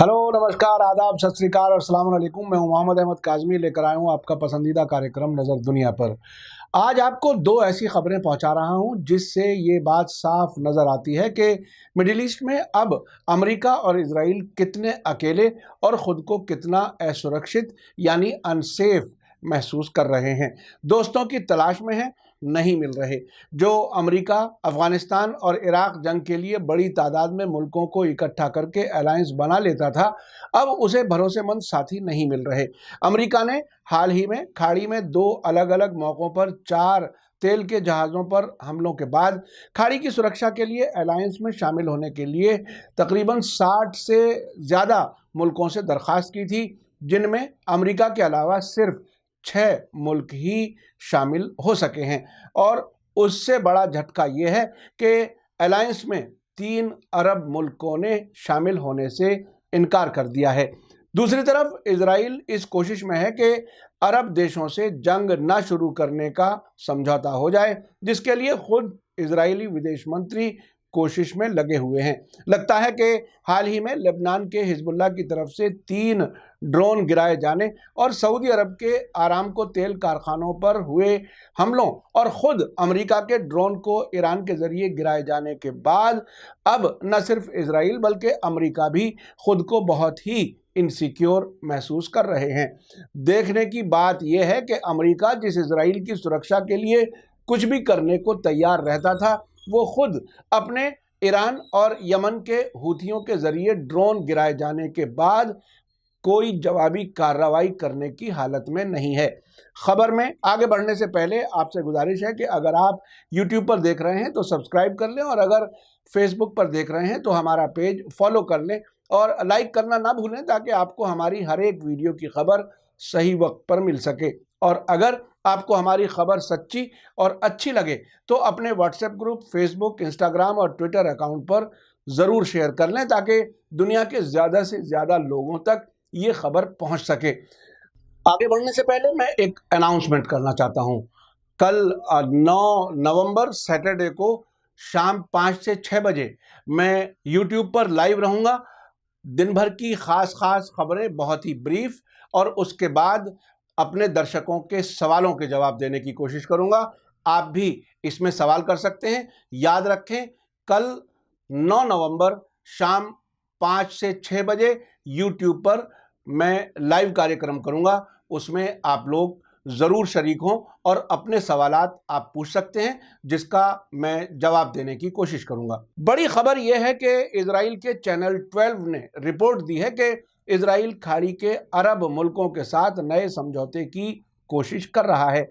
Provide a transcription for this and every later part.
Hello, नमस्कार, आदाब, सत श्री अकाल और अस्सलाम वालेकुम। मैं हूं मोहम्मद अहमद काज़मी, लेकर आया हूं आपका पसंदीदा कार्यक्रम नज़र दुनिया पर। आज आपको दो ऐसी खबरें पहुंचा रहा हूं जिससे ये बात साफ नज़र आती है कि मिडिल ईस्ट में अब अमेरिका और इजराइल कितने अकेले और ख़ुद को कितना असुरक्षित यानी अनसेफ महसूस कर रहे हैं। दोस्तों की तलाश में हैं, नहीं मिल रहे। जो अमेरिका अफगानिस्तान और इराक जंग के लिए बड़ी तादाद में मुल्कों को इकट्ठा करके अलायंस बना लेता था, अब उसे भरोसेमंद साथी नहीं मिल रहे। अमेरिका ने हाल ही में खाड़ी में दो अलग अलग मौक़ों पर 4 तेल के जहाज़ों पर हमलों के बाद खाड़ी की सुरक्षा के लिए अलायंस में शामिल होने के लिए तकरीबन 60 से ज़्यादा मुल्कों से दरख्वास्त की थी, जिनमें अमेरिका के अलावा सिर्फ 6 मुल्क ही शामिल हो सके हैं। और उससे बड़ा झटका ये है कि अलायंस में 3 अरब मुल्कों ने शामिल होने से इनकार कर दिया है। दूसरी तरफ इजराइल इस कोशिश में है कि अरब देशों से जंग न शुरू करने का समझौता हो जाए, जिसके लिए खुद इजरायली विदेश मंत्री कोशिश में लगे हुए हैं। लगता है कि हाल ही में लेबनान के हिजबुल्लाह की तरफ से 3 ड्रोन गिराए जाने और सऊदी अरब के आरामको तेल कारखानों पर हुए हमलों और ख़ुद अमेरिका के ड्रोन को ईरान के ज़रिए गिराए जाने के बाद अब न सिर्फ इजराइल बल्कि अमेरिका भी ख़ुद को बहुत ही इनसिक्योर महसूस कर रहे हैं। देखने की बात यह है कि अमेरिका जिस इजराइल की सुरक्षा के लिए कुछ भी करने को तैयार रहता था, वो खुद अपने ईरान और यमन के हूथियों के ज़रिए ड्रोन गिराए जाने के बाद कोई जवाबी कार्रवाई करने की हालत में नहीं है। खबर में आगे बढ़ने से पहले आपसे गुजारिश है कि अगर आप YouTube पर देख रहे हैं तो सब्सक्राइब कर लें, और अगर Facebook पर देख रहे हैं तो हमारा पेज फॉलो कर लें और लाइक करना ना भूलें, ताकि आपको हमारी हर एक वीडियो की खबर सही वक्त पर मिल सके। और अगर आपको हमारी खबर सच्ची और अच्छी लगे तो अपने व्हाट्सएप ग्रुप, फेसबुक, इंस्टाग्राम और ट्विटर अकाउंट पर ज़रूर शेयर कर लें, ताकि दुनिया के ज़्यादा से ज़्यादा लोगों तक ये खबर पहुंच सके। आगे बढ़ने से पहले मैं एक अनाउंसमेंट करना चाहता हूं। कल 9 नवंबर सैटरडे को शाम 5 से 6 बजे मैं YouTube पर लाइव रहूंगा। दिन भर की खास खबरें बहुत ही ब्रीफ, और उसके बाद अपने दर्शकों के सवालों के जवाब देने की कोशिश करूंगा। आप भी इसमें सवाल कर सकते हैं। याद रखें, कल 9 नवंबर शाम 5 से 6 बजे YouTube पर मैं लाइव कार्यक्रम करूंगा। उसमें आप लोग ज़रूर शरीक हों और अपने सवालात आप पूछ सकते हैं, जिसका मैं जवाब देने की कोशिश करूंगा। बड़ी खबर यह है कि इजराइल के चैनल 12 ने रिपोर्ट दी है कि इजराइल खाड़ी के अरब मुल्कों के साथ नए समझौते की कोशिश कर रहा है।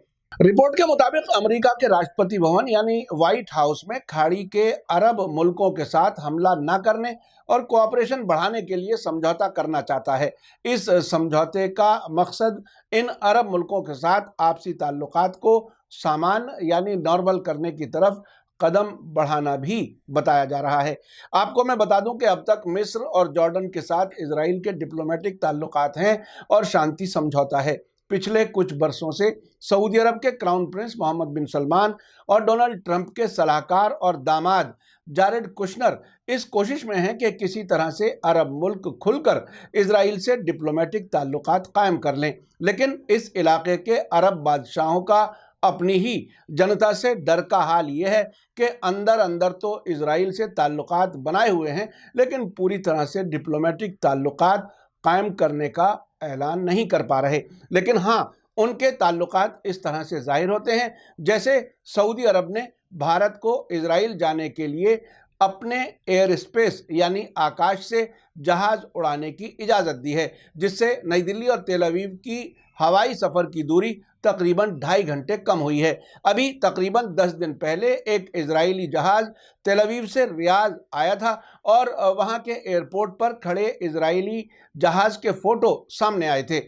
रिपोर्ट के मुताबिक अमेरिका के राष्ट्रपति भवन यानी व्हाइट हाउस में खाड़ी के अरब मुल्कों के साथ हमला न करने और कोऑपरेशन बढ़ाने के लिए समझौता करना चाहता है। इस समझौते का मकसद इन अरब मुल्कों के साथ आपसी ताल्लुकात को सामान्य यानी नॉर्मल करने की तरफ कदम बढ़ाना भी बताया जा रहा है। आपको मैं बता दूं कि अब तक मिस्र और जॉर्डन के साथ इजराइल के डिप्लोमेटिक ताल्लुकात हैं और शांति समझौता है। पिछले कुछ बरसों से सऊदी अरब के क्राउन प्रिंस मोहम्मद बिन सलमान और डोनाल्ड ट्रंप के सलाहकार और दामाद जारेड कुशनर इस कोशिश में हैं कि किसी तरह से अरब मुल्क खुलकर इजराइल से डिप्लोमेटिक ताल्लुकात कायम कर लें। लेकिन इस इलाके के अरब बादशाहों का अपनी ही जनता से डर का हाल यह है कि अंदर अंदर तो इजराइल से ताल्लुकात बनाए हुए हैं, लेकिन पूरी तरह से डिप्लोमेटिक ताल्लुकात कायम करने का ऐलान नहीं कर पा रहे। लेकिन हाँ, उनके ताल्लुकात इस तरह से जाहिर होते हैं जैसे सऊदी अरब ने भारत को इजराइल जाने के लिए अपने एयर स्पेस यानी आकाश से जहाज़ उड़ाने की इजाज़त दी है, जिससे नई दिल्ली और तेल अवीव की हवाई सफ़र की दूरी तकरीबन 2.5 घंटे कम हुई है। अभी तकरीबन 10 दिन पहले एक इजरायली जहाज़ तेल अवीव से रियाद आया था और वहां के एयरपोर्ट पर खड़े इजरायली जहाज़ के फ़ोटो सामने आए थे।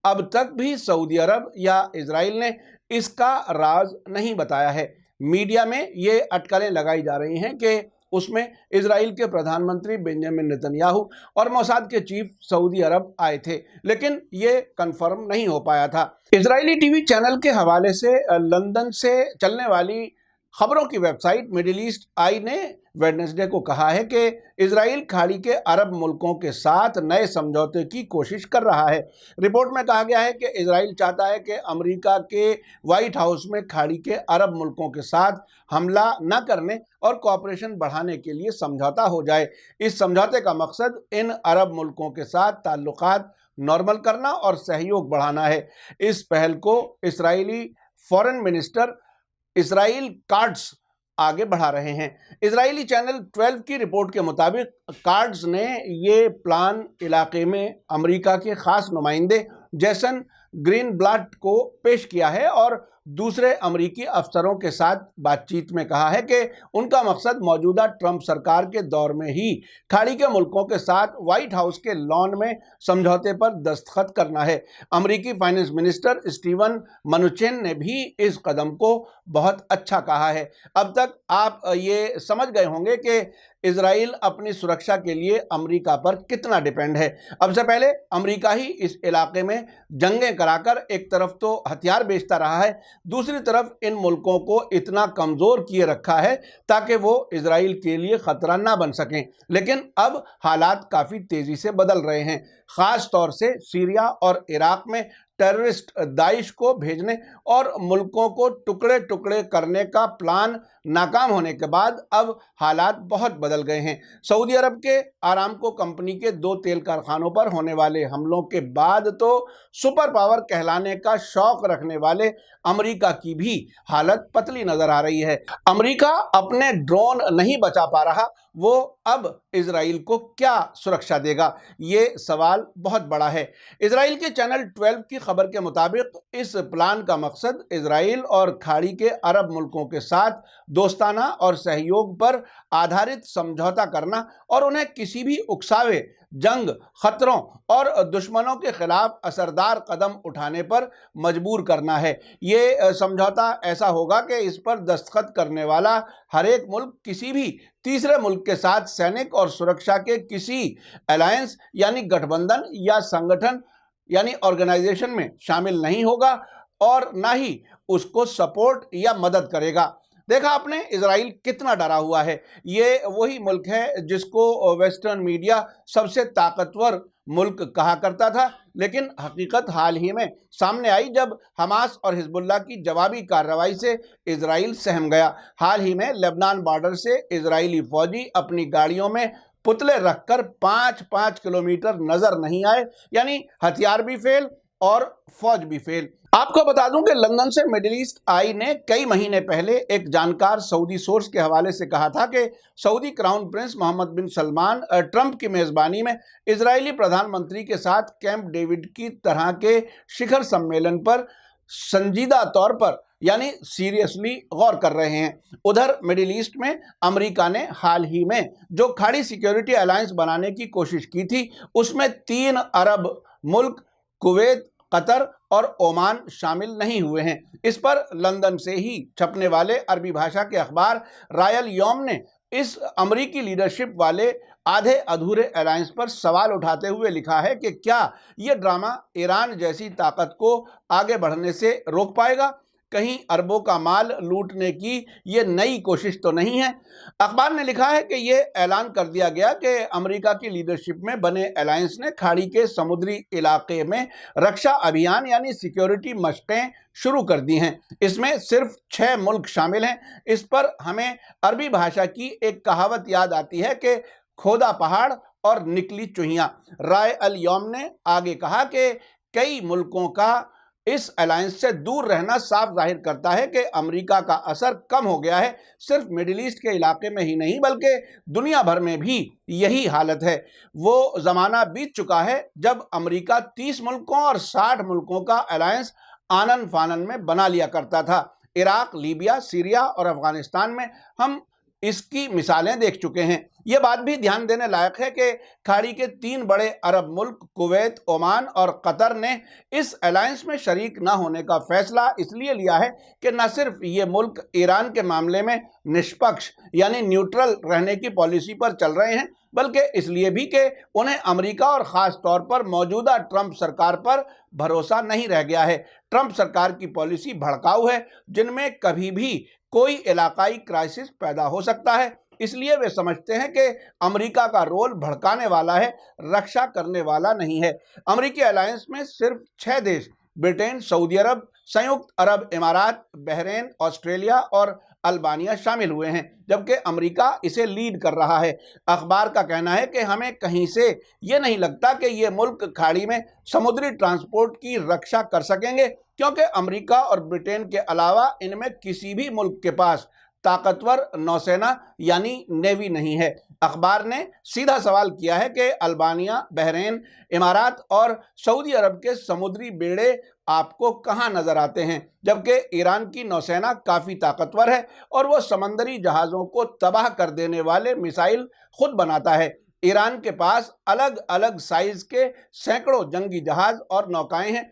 अब तक भी सऊदी अरब या इजराइल ने इसका राज नहीं बताया है। मीडिया में ये अटकलें लगाई जा रही हैं कि उसमें इजराइल के प्रधानमंत्री बेंजामिन नेतन्याहू और मोसाद के चीफ सऊदी अरब आए थे, लेकिन ये कंफर्म नहीं हो पाया था। इजरायली टीवी चैनल के हवाले से लंदन से चलने वाली खबरों की वेबसाइट मिडिल ईस्ट आई ने वेडनेसडे को कहा है कि इजराइल खाड़ी के अरब मुल्कों के साथ नए समझौते की कोशिश कर रहा है। रिपोर्ट में कहा गया है कि इजराइल चाहता है कि अमेरिका के व्हाइट हाउस में खाड़ी के अरब मुल्कों के साथ हमला न करने और कोऑपरेशन बढ़ाने के लिए समझौता हो जाए। इस समझौते का मकसद इन अरब मुल्कों के साथ ताल्लुकात नॉर्मल करना और सहयोग बढ़ाना है। इस पहल को Israeli foreign minister Israel cards आगे बढ़ा रहे हैं। इजरायली चैनल 12 की रिपोर्ट के मुताबिक कार्ड्स ने ये प्लान इलाके में अमेरिका के खास नुमाइंदे जैसन ग्रीनब्लाट को पेश किया है और दूसरे अमेरिकी अफसरों के साथ बातचीत में कहा है कि उनका मकसद मौजूदा ट्रंप सरकार के दौर में ही खाड़ी के मुल्कों के साथ व्हाइट हाउस के लॉन में समझौते पर दस्तखत करना है। अमेरिकी फाइनेंस मिनिस्टर स्टीवन मनुचिन ने भी इस कदम को बहुत अच्छा कहा है। अब तक आप ये समझ गए होंगे कि इजराइल अपनी सुरक्षा के लिए अमेरिका पर कितना डिपेंड है। अब से पहले अमेरिका ही इस इलाके में जंगें कराकर एक तरफ तो हथियार बेचता रहा है, दूसरी तरफ इन मुल्कों को इतना कमज़ोर किए रखा है ताकि वो इजराइल के लिए ख़तरा ना बन सकें। लेकिन अब हालात काफ़ी तेज़ी से बदल रहे हैं। ख़ास तौर से सीरिया और इराक में टेररिस्ट दाइश को भेजने और मुल्कों को टुकड़े टुकड़े करने का प्लान नाकाम होने के बाद अब हालात बहुत बदल गए हैं। सऊदी अरब के आरामको कंपनी के 2 तेल कारखानों पर होने वाले हमलों के बाद तो सुपर पावर कहलाने का शौक रखने वाले अमेरिका की भी हालत पतली नजर आ रही है। अमेरिका अपने ड्रोन नहीं बचा पा रहा, वो अब इजराइल को क्या सुरक्षा देगा, ये सवाल बहुत बड़ा है। इजराइल के चैनल 12 की खबर के मुताबिक इस प्लान का मकसद इजराइल और खाड़ी के अरब मुल्कों के साथ दोस्ताना और सहयोग पर आधारित समझौता करना और उन्हें किसी भी उकसावे, जंग, खतरों और दुश्मनों के खिलाफ असरदार कदम उठाने पर मजबूर करना है। ये समझौता ऐसा होगा कि इस पर दस्तखत करने वाला हर एक मुल्क किसी भी तीसरे मुल्क के साथ सैनिक और सुरक्षा के किसी अलायंस यानी गठबंधन या संगठन यानी ऑर्गेनाइजेशन में शामिल नहीं होगा और ना ही उसको सपोर्ट या मदद करेगा। देखा आपने इजराइल कितना डरा हुआ है। ये वही मुल्क है जिसको वेस्टर्न मीडिया सबसे ताकतवर मुल्क कहा करता था, लेकिन हकीकत हाल ही में सामने आई जब हमास और हिजबुल्लाह की जवाबी कार्रवाई से इजराइल सहम गया। हाल ही में लेबनान बॉर्डर से इजरायली फौजी अपनी गाड़ियों में पुतले रखकर 5-5 किलोमीटर नजर नहीं आए, यानी हथियार भी फेल और फौज भी फेल। आपको बता दूं कि लंदन से मिडिल ईस्ट आई ने कई महीने पहले एक जानकार सऊदी सोर्स के हवाले से कहा था कि सऊदी क्राउन प्रिंस मोहम्मद बिन सलमान ट्रंप की मेज़बानी में इजरायली प्रधानमंत्री के साथ कैंप डेविड की तरह के शिखर सम्मेलन पर संजीदा तौर पर यानी सीरियसली गौर कर रहे हैं। उधर मिडिल ईस्ट में अमेरिका ने हाल ही में जो खाड़ी सिक्योरिटी अलायंस बनाने की कोशिश की थी, उसमें 3 अरब मुल्क कुवैत, कतर और ओमान शामिल नहीं हुए हैं। इस पर लंदन से ही छपने वाले अरबी भाषा के अखबार रायल यौम ने इस अमेरिकी लीडरशिप वाले आधे अधूरे अलायंस पर सवाल उठाते हुए लिखा है कि क्या ये ड्रामा ईरान जैसी ताकत को आगे बढ़ने से रोक पाएगा? कहीं अरबों का माल लूटने की ये नई कोशिश तो नहीं है। अखबार ने लिखा है कि ये ऐलान कर दिया गया कि अमेरिका की लीडरशिप में बने अलायंस ने खाड़ी के समुद्री इलाके में रक्षा अभियान यानी सिक्योरिटी मशकें शुरू कर दी हैं। इसमें सिर्फ 6 मुल्क शामिल हैं। इस पर हमें अरबी भाषा की एक कहावत याद आती है कि खोदा पहाड़ और निकली चुहियां। राय अल यौम ने आगे कहा कि कई मुल्कों का इस अलायंस से दूर रहना साफ जाहिर करता है कि अमेरिका का असर कम हो गया है। सिर्फ मिडिल ईस्ट के इलाके में ही नहीं बल्कि दुनिया भर में भी यही हालत है। वो ज़माना बीत चुका है जब अमेरिका 30 मुल्कों और 60 मुल्कों का अलायंस आनन फानन में बना लिया करता था। इराक, लीबिया, सीरिया और अफगानिस्तान में हम इसकी मिसालें देख चुके हैं। ये बात भी ध्यान देने लायक है कि खाड़ी के 3 बड़े अरब मुल्क कुवैत, ओमान और कतर ने इस अलायंस में शरीक न होने का फैसला इसलिए लिया है कि न सिर्फ ये मुल्क ईरान के मामले में निष्पक्ष यानी न्यूट्रल रहने की पॉलिसी पर चल रहे हैं, बल्कि इसलिए भी कि उन्हें अमेरिका और ख़ास तौर पर मौजूदा ट्रंप सरकार पर भरोसा नहीं रह गया है। ट्रंप सरकार की पॉलिसी भड़काऊ है, जिनमें कभी भी कोई इलाकाई क्राइसिस पैदा हो सकता है। इसलिए वे समझते हैं कि अमेरिका का रोल भड़काने वाला है, रक्षा करने वाला नहीं है। अमेरिकी अलायंस में सिर्फ 6 देश ब्रिटेन, सऊदी अरब, संयुक्त अरब इमारात, बहरीन, ऑस्ट्रेलिया और अल्बानिया शामिल हुए हैं, जबकि अमेरिका इसे लीड कर रहा है। अखबार का कहना है कि हमें कहीं से ये नहीं लगता कि ये मुल्क खाड़ी में समुद्री ट्रांसपोर्ट की रक्षा कर सकेंगे, क्योंकि अमेरिका और ब्रिटेन के अलावा इनमें किसी भी मुल्क के पास ताकतवर नौसेना यानी नेवी नहीं है। अखबार ने सीधा सवाल किया है कि अल्बानिया, बहरीन, इमारात और सऊदी अरब के समुद्री बेड़े आपको कहां नजर आते हैं, जबकि ईरान की नौसेना काफ़ी ताकतवर है और वो समंदरी जहाज़ों को तबाह कर देने वाले मिसाइल खुद बनाता है। ईरान के पास अलग अलग साइज के सैकड़ों जंगी जहाज और नौकाएं हैं।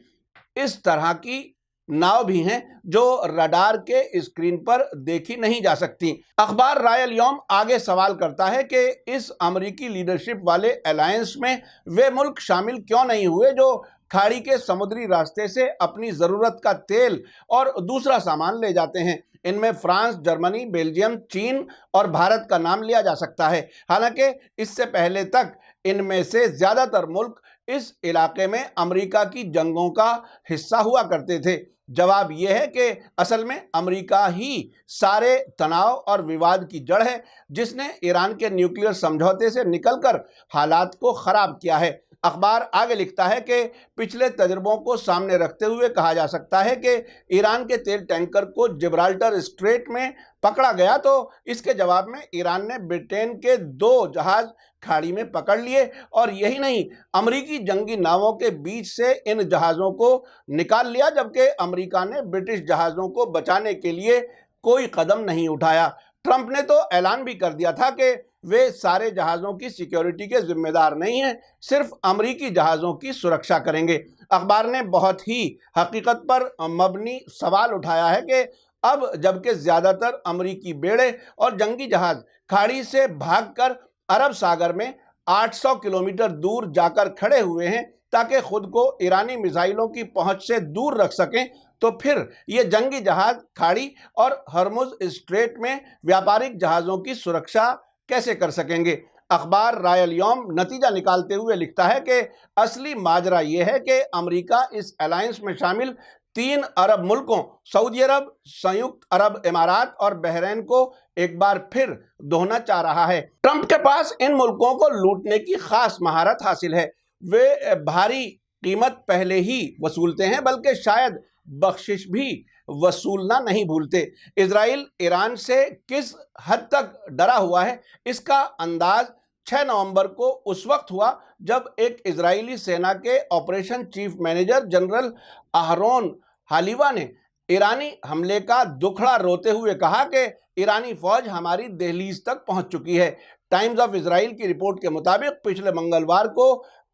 इस तरह की नाव भी हैं जो रडार के स्क्रीन पर देखी नहीं जा सकती। अखबार रायल यौम आगे सवाल करता है कि इस अमेरिकी लीडरशिप वाले अलायंस में वे मुल्क शामिल क्यों नहीं हुए जो खाड़ी के समुद्री रास्ते से अपनी ज़रूरत का तेल और दूसरा सामान ले जाते हैं। इनमें फ्रांस, जर्मनी, बेल्जियम, चीन और भारत का नाम लिया जा सकता है। हालांकि इससे पहले तक इनमें से ज़्यादातर मुल्क इस इलाके में अमेरिका की जंगों का हिस्सा हुआ करते थे। जवाब यह है कि असल में अमेरिका ही सारे तनाव और विवाद की जड़ है, जिसने ईरान के न्यूक्लियर समझौते से निकलकर हालात को ख़राब किया है। अखबार आगे लिखता है कि पिछले तजुर्बों को सामने रखते हुए कहा जा सकता है कि ईरान के तेल टैंकर को जिब्राल्टर स्ट्रेट में पकड़ा गया तो इसके जवाब में ईरान ने ब्रिटेन के 2 जहाज खाड़ी में पकड़ लिए, और यही नहीं, अमेरिकी जंगी नावों के बीच से इन जहाज़ों को निकाल लिया, जबकि अमेरिका ने ब्रिटिश जहाज़ों को बचाने के लिए कोई कदम नहीं उठाया। ट्रंप ने तो ऐलान भी कर दिया था कि वे सारे जहाज़ों की सिक्योरिटी के जिम्मेदार नहीं हैं, सिर्फ अमेरिकी जहाज़ों की सुरक्षा करेंगे। अखबार ने बहुत ही हकीकत पर मबनी सवाल उठाया है कि अब जबकि ज़्यादातर अमेरिकी बेड़े और जंगी जहाज़ खाड़ी से भागकर अरब सागर में 800 किलोमीटर दूर जाकर खड़े हुए हैं ताकि खुद को ईरानी मिसाइलों की पहुंच से दूर रख सकें, तो फिर ये जंगी जहाज खाड़ी और हरमुज स्ट्रेट में व्यापारिक जहाज़ों की सुरक्षा कैसे कर सकेंगे। अखबार रायल यौम नतीजा निकालते हुए लिखता है कि असली माजरा यह है कि अमेरिका इस अलायंस में शामिल 3 अरब मुल्कों सऊदी अरब, संयुक्त अरब इमारात और बहरीन को एक बार फिर दोहना चाह रहा है। ट्रंप के पास इन मुल्कों को लूटने की खास महारत हासिल है। वे भारी कीमत पहले ही वसूलते हैं, बल्कि शायद बख्शिश भी वसूलना नहीं भूलते। इजराइल ईरान से किस हद तक डरा हुआ है, इसका अंदाज 6 नवंबर को उस वक्त हुआ जब एक इजरायली सेना के ऑपरेशन चीफ मैनेजर जनरल आहरोन हालिवा ने ईरानी हमले का दुखड़ा रोते हुए कहा कि ईरानी फौज हमारी दहलीज तक पहुंच चुकी है। टाइम्स ऑफ इजराइल की रिपोर्ट के मुताबिक पिछले मंगलवार को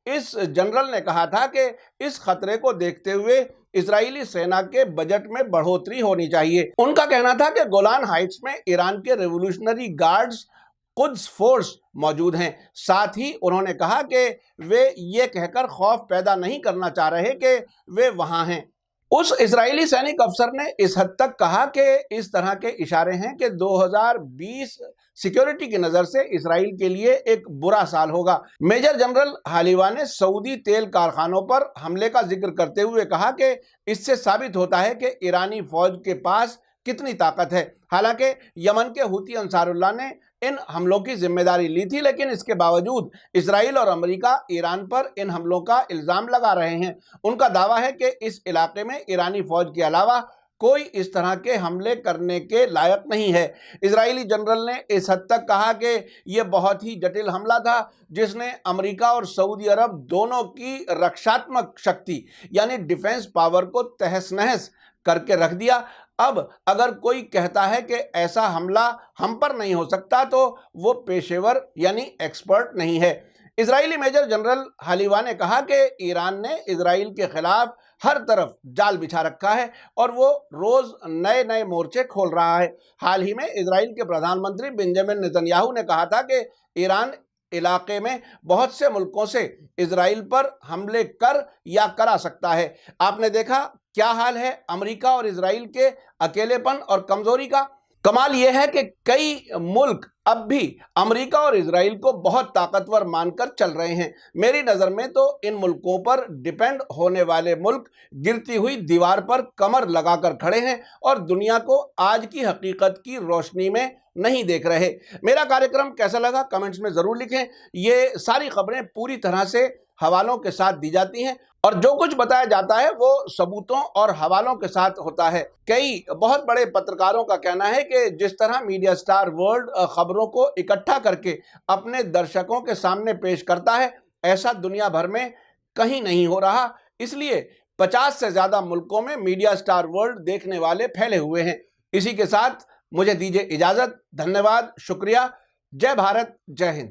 इस जनरल ने कहा था कि इस खतरे को देखते हुए इजरायली सेना के बजट में बढ़ोतरी होनी चाहिए। उनका कहना था कि गोलान हाइट्स में ईरान के रेवोल्यूशनरी गार्ड्स कुद्स फोर्स मौजूद हैं। साथ ही उन्होंने कहा कि वे ये कहकर खौफ पैदा नहीं करना चाह रहे कि वे वहां हैं। उस इजरायली सैनिक अफसर ने इस हद तक कहा कि इस तरह के इशारे हैं कि 2020 सिक्योरिटी की नज़र से इसराइल के लिए एक बुरा साल होगा। मेजर जनरल हालिवा ने सऊदी तेल कारखानों पर हमले का जिक्र करते हुए कहा कि इससे साबित होता है कि ईरानी फौज के पास कितनी ताकत है। हालांकि यमन के हुती अंसारुल्लाह ने इन हमलों की जिम्मेदारी ली थी, लेकिन इसके बावजूद इसराइल और अमेरिका ईरान पर इन हमलों का इल्ज़ाम लगा रहे हैं। उनका दावा है कि इस इलाके में ईरानी फौज के अलावा कोई इस तरह के हमले करने के लायक नहीं है। इजरायली जनरल ने इस हद तक कहा कि यह बहुत ही जटिल हमला था जिसने अमेरिका और सऊदी अरब दोनों की रक्षात्मक शक्ति यानी डिफेंस पावर को तहस नहस करके रख दिया। अब अगर कोई कहता है कि ऐसा हमला हम पर नहीं हो सकता तो वो पेशेवर यानी एक्सपर्ट नहीं है। इजरायली मेजर जनरल हालिवा ने कहा कि ईरान ने इजराइल के खिलाफ हर तरफ जाल बिछा रखा है और वो रोज नए नए मोर्चे खोल रहा है। हाल ही में इजराइल के प्रधानमंत्री बेंजामिन नेतन्याहू ने कहा था कि ईरान इलाके में बहुत से मुल्कों से इजराइल पर हमले कर या करा सकता है। आपने देखा क्या हाल है अमेरिका और इजराइल के अकेलेपन और कमजोरी का। कमाल यह है कि कई मुल्क अब भी अमेरिका और इजराइल को बहुत ताकतवर मानकर चल रहे हैं। मेरी नज़र में तो इन मुल्कों पर डिपेंड होने वाले मुल्क गिरती हुई दीवार पर कमर लगाकर खड़े हैं और दुनिया को आज की हकीकत की रोशनी में नहीं देख रहे। मेरा कार्यक्रम कैसा लगा कमेंट्स में ज़रूर लिखें। ये सारी खबरें पूरी तरह से हवालों के साथ दी जाती हैं और जो कुछ बताया जाता है वो सबूतों और हवालों के साथ होता है। कई बहुत बड़े पत्रकारों का कहना है कि जिस तरह मीडिया स्टार वर्ल्ड खबरों को इकट्ठा करके अपने दर्शकों के सामने पेश करता है, ऐसा दुनिया भर में कहीं नहीं हो रहा। इसलिए 50 से ज़्यादा मुल्कों में मीडिया स्टार वर्ल्ड देखने वाले फैले हुए हैं। इसी के साथ मुझे दीजिए इजाज़त। धन्यवाद, शुक्रिया। जय भारत, जय हिंद।